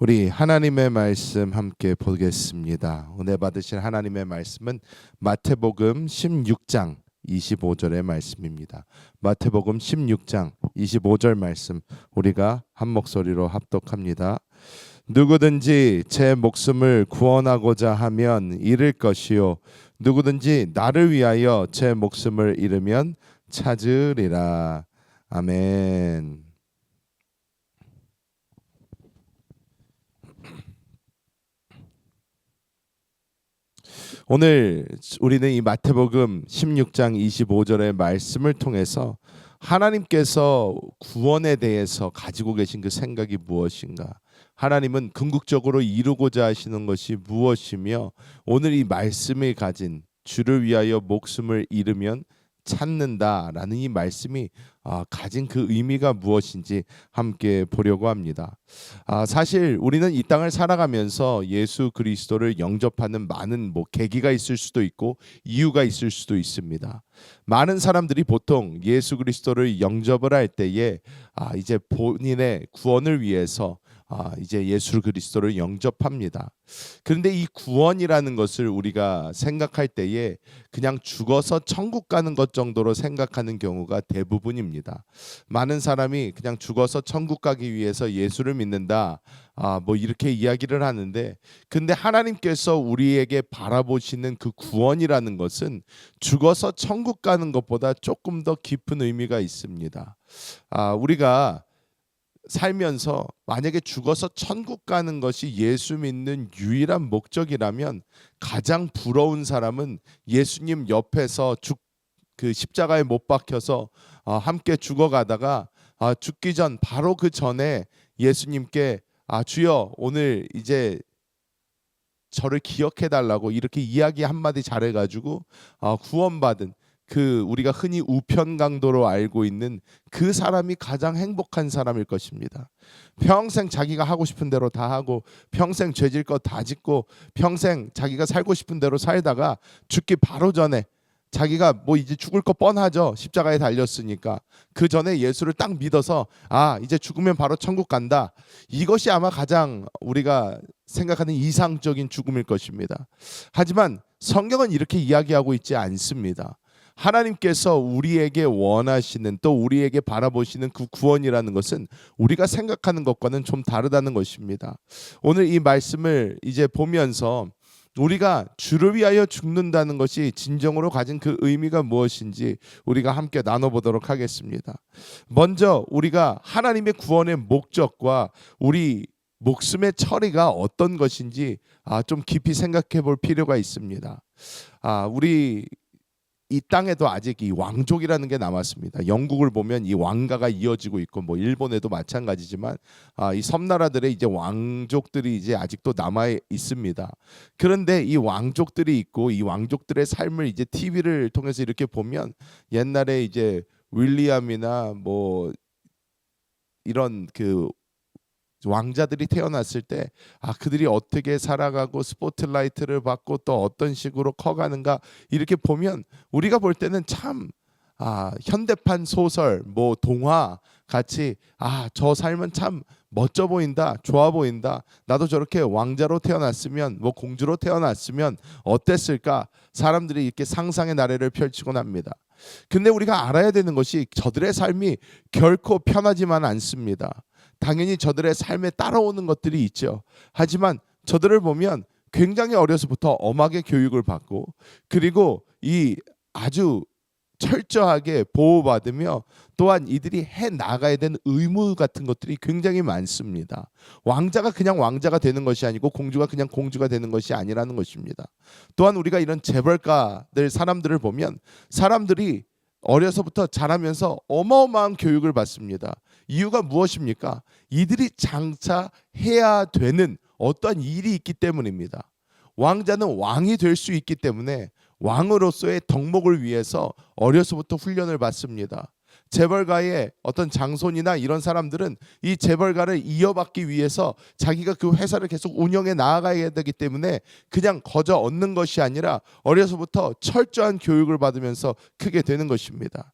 우리 하나님의 말씀 함께 보겠습니다. 오늘 받으실 하나님의 말씀은 마태복음 16장 25절의 말씀입니다. 마태복음 16장 25절 말씀 우리가 한 목소리로 합독합니다. 누구든지 제 목숨을 구원하고자 하면 잃을 것이요 누구든지 나를 위하여 제 목숨을 잃으면 찾으리라. 아멘. 오늘 우리는 이 마태복음 16장 25절의 말씀을 통해서 하나님께서 구원에 대해서 가지고 계신 그 생각이 무엇인가? 하나님은 궁극적으로 이루고자 하시는 것이 무엇이며 오늘 이 말씀이 가진 주를 위하여 목숨을 잃으면 찾는다라는 이 말씀이 가진 그 의미가 무엇인지 함께 보려고 합니다. 사실 우리는 이 땅을 살아가면서 예수 그리스도를 영접하는 많은 계기가 있을 수도 있고 이유가 있을 수도 있습니다. 많은 사람들이 보통 예수 그리스도를 영접을 할 때에 이제 본인의 구원을 위해서 이제 예수 그리스도를 영접합니다. 그런데 이 구원이라는 것을 우리가 생각할 때에 그냥 죽어서 천국 가는 것 정도로 생각하는 경우가 대부분입니다. 많은 사람이 그냥 죽어서 천국 가기 위해서 예수를 믿는다. 이렇게 이야기를 하는데, 근데 하나님께서 우리에게 바라보시는 그 구원이라는 것은 죽어서 천국 가는 것보다 조금 더 깊은 의미가 있습니다. 우리가 살면서 만약에 죽어서 천국 가는 것이 예수 믿는 유일한 목적이라면 가장 부러운 사람은 예수님 옆에서 그 십자가에 못 박혀서 함께 죽어가다가 죽기 전 바로 그 전에 예수님께 주여 오늘 이제 저를 기억해 달라고 이렇게 이야기 한마디 잘해가지고 구원받은 그 우리가 흔히 우편강도로 알고 있는 그 사람이 가장 행복한 사람일 것입니다. 평생 자기가 하고 싶은 대로 다 하고 평생 죄질 것 다 짓고 평생 자기가 살고 싶은 대로 살다가 죽기 바로 전에 자기가 이제 죽을 거 뻔하죠. 십자가에 달렸으니까. 그 전에 예수를 딱 믿어서 이제 죽으면 바로 천국 간다. 이것이 아마 가장 우리가 생각하는 이상적인 죽음일 것입니다. 하지만 성경은 이렇게 이야기하고 있지 않습니다. 하나님께서 우리에게 원하시는 또 우리에게 바라보시는 그 구원이라는 것은 우리가 생각하는 것과는 좀 다르다는 것입니다. 오늘 이 말씀을 이제 보면서 우리가 주를 위하여 죽는다는 것이 진정으로 가진 그 의미가 무엇인지 우리가 함께 나눠보도록 하겠습니다. 먼저 우리가 하나님의 구원의 목적과 우리 목숨의 처리가 어떤 것인지 좀 깊이 생각해 볼 필요가 있습니다. 우리 이 땅에도 아직 이 왕족이라는 게 남았습니다. 영국을 보면 이 왕가가 이어지고 있고 일본에도 마찬가지지만 이 섬나라들의 이제 왕족들이 이제 아직도 남아 있습니다. 그런데 이 왕족들이 있고 이 왕족들의 삶을 이제 TV를 통해서 이렇게 보면 옛날에 이제 윌리엄이나 이런 그 왕자들이 태어났을 때 그들이 어떻게 살아가고 스포트라이트를 받고 또 어떤 식으로 커가는가 이렇게 보면 우리가 볼 때는 참 현대판 소설 동화 같이 저 삶은 참 멋져 보인다, 좋아 보인다, 나도 저렇게 왕자로 태어났으면 공주로 태어났으면 어땠을까, 사람들이 이렇게 상상의 나래를 펼치곤 합니다. 근데 우리가 알아야 되는 것이 저들의 삶이 결코 편하지만 않습니다. 당연히 저들의 삶에 따라오는 것들이 있죠. 하지만 저들을 보면 굉장히 어려서부터 엄하게 교육을 받고 그리고 이 아주 철저하게 보호받으며 또한 이들이 해 나가야 되는 의무 같은 것들이 굉장히 많습니다. 왕자가 그냥 왕자가 되는 것이 아니고 공주가 그냥 공주가 되는 것이 아니라는 것입니다. 또한 우리가 이런 재벌가들 사람들을 보면 사람들이 어려서부터 자라면서 어마어마한 교육을 받습니다. 이유가 무엇입니까? 이들이 장차 해야 되는 어떠한 일이 있기 때문입니다. 왕자는 왕이 될 수 있기 때문에 왕으로서의 덕목을 위해서 어려서부터 훈련을 받습니다. 재벌가의 어떤 장손이나 이런 사람들은 이 재벌가를 이어받기 위해서 자기가 그 회사를 계속 운영해 나아가야 되기 때문에 그냥 거저 얻는 것이 아니라 어려서부터 철저한 교육을 받으면서 크게 되는 것입니다.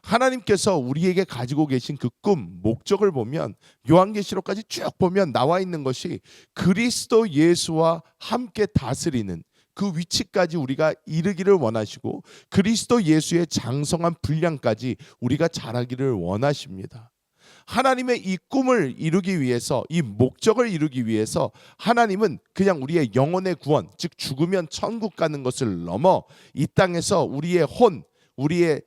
하나님께서 우리에게 가지고 계신 그 꿈, 목적을 보면 요한계시록까지 쭉 보면 나와 있는 것이 그리스도 예수와 함께 다스리는 그 위치까지 우리가 이르기를 원하시고 그리스도 예수의 장성한 분량까지 우리가 자라기를 원하십니다. 하나님의 이 꿈을 이루기 위해서, 이 목적을 이루기 위해서 하나님은 그냥 우리의 영혼의 구원, 즉 죽으면 천국 가는 것을 넘어 이 땅에서 우리의 혼, 우리의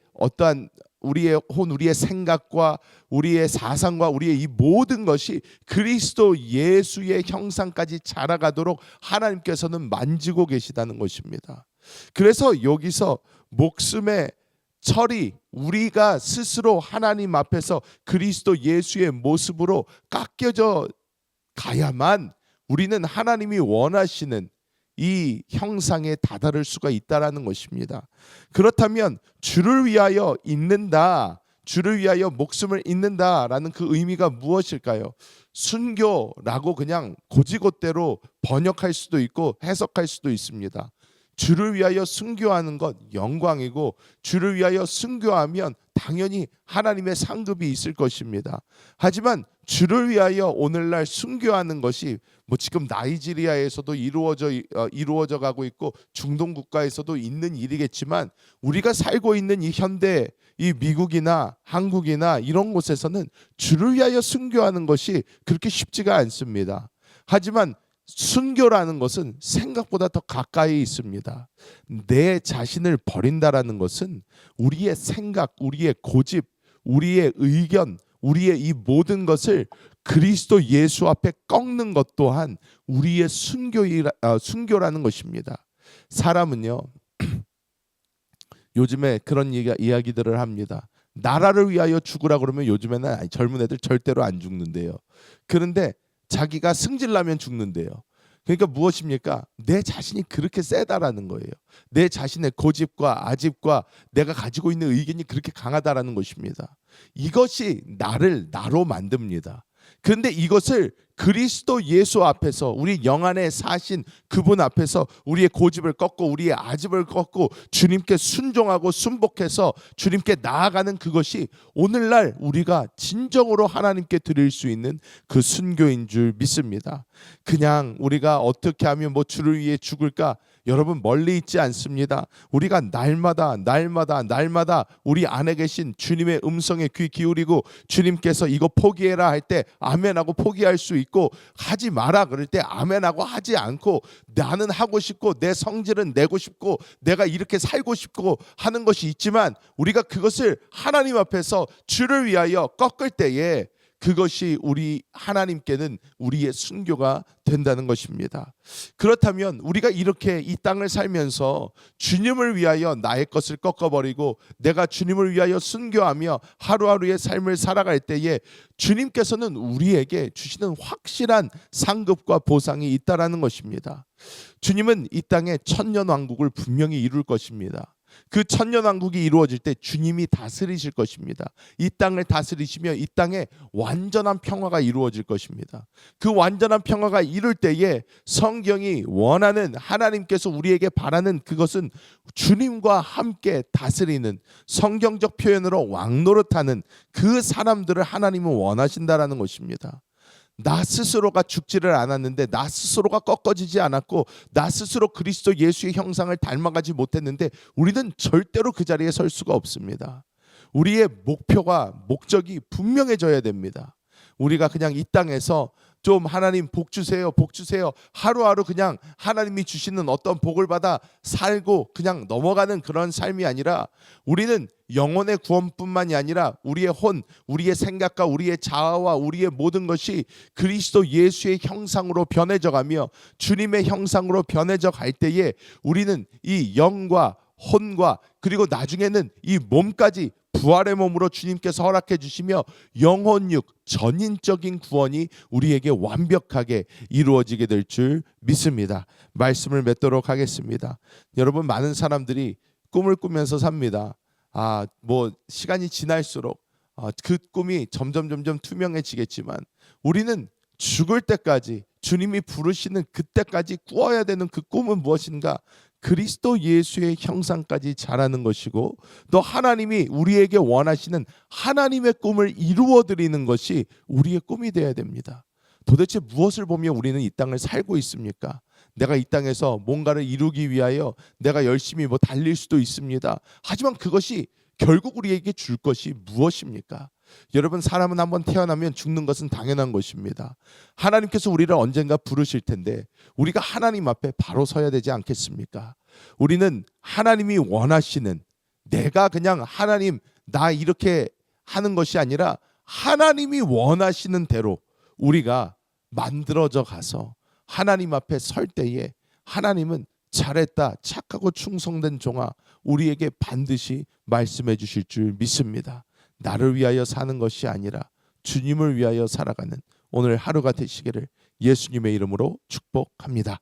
생각과 우리의 사상과 우리의 이 모든 것이 그리스도 예수의 형상까지 자라가도록 하나님께서는 만지고 계시다는 것입니다. 그래서 여기서 목숨의 철이 우리가 스스로 하나님 앞에서 그리스도 예수의 모습으로 깎여져 가야만 우리는 하나님이 원하시는 이 형상에 다다를 수가 있다라는 것입니다. 그렇다면 주를 위하여 있는다, 주를 위하여 목숨을 잇는다라는 그 의미가 무엇일까요? 순교라고 그냥 고지곳대로 번역할 수도 있고 해석할 수도 있습니다. 주를 위하여 순교하는 것 영광이고 주를 위하여 순교하면 당연히 하나님의 상급이 있을 것입니다. 하지만 주를 위하여 오늘날 순교하는 것이 뭐 지금 나이지리아에서도 이루어져 가고 있고 중동 국가에서도 있는 일이겠지만 우리가 살고 있는 이 현대 이 미국이나 한국이나 이런 곳에서는 주를 위하여 순교하는 것이 그렇게 쉽지가 않습니다. 하지만 순교라는 것은 생각보다 더 가까이 있습니다. 내 자신을 버린다라는 것은 우리의 생각, 우리의 고집, 우리의 의견, 우리의 이 모든 것을 그리스도 예수 앞에 꺾는 것 또한 우리의 순교라는 것입니다. 사람은요 요즘에 그런 이야기들을 합니다. 나라를 위하여 죽으라 그러면 요즘에는 젊은 애들 절대로 안 죽는데요. 그런데 자기가 승질나면 죽는데요. 그러니까 무엇입니까? 내 자신이 그렇게 세다라는 거예요. 내 자신의 고집과 아집과 내가 가지고 있는 의견이 그렇게 강하다라는 것입니다. 이것이 나를 나로 만듭니다. 그런데 이것을 그리스도 예수 앞에서 우리 영 안에 사신 그분 앞에서 우리의 고집을 꺾고 우리의 아집을 꺾고 주님께 순종하고 순복해서 주님께 나아가는 그것이 오늘날 우리가 진정으로 하나님께 드릴 수 있는 그 순교인 줄 믿습니다. 그냥 우리가 어떻게 하면 뭐 주를 위해 죽을까? 여러분 멀리 있지 않습니다. 우리가 날마다 우리 안에 계신 주님의 음성에 귀 기울이고 주님께서 이거 포기해라 할 때 아멘하고 포기할 수 있고 하지 마라 그럴 때 아멘하고 하지 않고 나는 하고 싶고 내 성질은 내고 싶고 내가 이렇게 살고 싶고 하는 것이 있지만 우리가 그것을 하나님 앞에서 주를 위하여 꺾을 때에 그것이 우리 하나님께는 우리의 순교가 된다는 것입니다. 그렇다면 우리가 이렇게 이 땅을 살면서 주님을 위하여 나의 것을 꺾어버리고 내가 주님을 위하여 순교하며 하루하루의 삶을 살아갈 때에 주님께서는 우리에게 주시는 확실한 상급과 보상이 있다라는 것입니다. 주님은 이 땅에 천년왕국을 분명히 이룰 것입니다. 그 천년왕국이 이루어질 때 주님이 다스리실 것입니다. 이 땅을 다스리시며 이 땅에 완전한 평화가 이루어질 것입니다. 그 완전한 평화가 이룰 때에 성경이 원하는 하나님께서 우리에게 바라는 그것은 주님과 함께 다스리는 성경적 표현으로 왕노릇하는 그 사람들을 하나님은 원하신다라는 것입니다. 나 스스로가 죽지를 않았는데 나 스스로가 꺾어지지 않았고 나 스스로 그리스도 예수의 형상을 닮아가지 못했는데 우리는 절대로 그 자리에 설 수가 없습니다. 우리의 목표가 목적이 분명해져야 됩니다. 우리가 그냥 이 땅에서 좀 하나님 복 주세요 하루하루 그냥 하나님이 주시는 어떤 복을 받아 살고 그냥 넘어가는 그런 삶이 아니라 우리는 영혼의 구원뿐만이 아니라 우리의 혼, 우리의 생각과 우리의 자아와 우리의 모든 것이 그리스도 예수의 형상으로 변해져가며 주님의 형상으로 변해져 갈 때에 우리는 이 영과 혼과 그리고 나중에는 이 몸까지 부활의 몸으로 주님께서 허락해 주시며 영혼육 전인적인 구원이 우리에게 완벽하게 이루어지게 될 줄 믿습니다. 말씀을 맺도록 하겠습니다. 여러분 많은 사람들이 꿈을 꾸면서 삽니다. 뭐 시간이 지날수록 그 꿈이 점점 투명해지겠지만 우리는 죽을 때까지 주님이 부르시는 그때까지 꾸어야 되는 그 꿈은 무엇인가? 그리스도 예수의 형상까지 자라는 것이고, 또 하나님이 우리에게 원하시는 하나님의 꿈을 이루어 드리는 것이 우리의 꿈이 되어야 됩니다. 도대체 무엇을 보며 우리는 이 땅을 살고 있습니까? 내가 이 땅에서 뭔가를 이루기 위하여 내가 열심히 달릴 수도 있습니다. 하지만 그것이 결국 우리에게 줄 것이 무엇입니까? 여러분, 사람은 한번 태어나면 죽는 것은 당연한 것입니다. 하나님께서 우리를 언젠가 부르실 텐데 우리가 하나님 앞에 바로 서야 되지 않겠습니까? 우리는 하나님이 원하시는, 내가 그냥 하나님 나 이렇게 하는 것이 아니라 하나님이 원하시는 대로 우리가 만들어져 가서 하나님 앞에 설 때에 하나님은 잘했다, 착하고 충성된 종아, 우리에게 반드시 말씀해 주실 줄 믿습니다. 나를 위하여 사는 것이 아니라 주님을 위하여 살아가는 오늘 하루가 되시기를 예수님의 이름으로 축복합니다.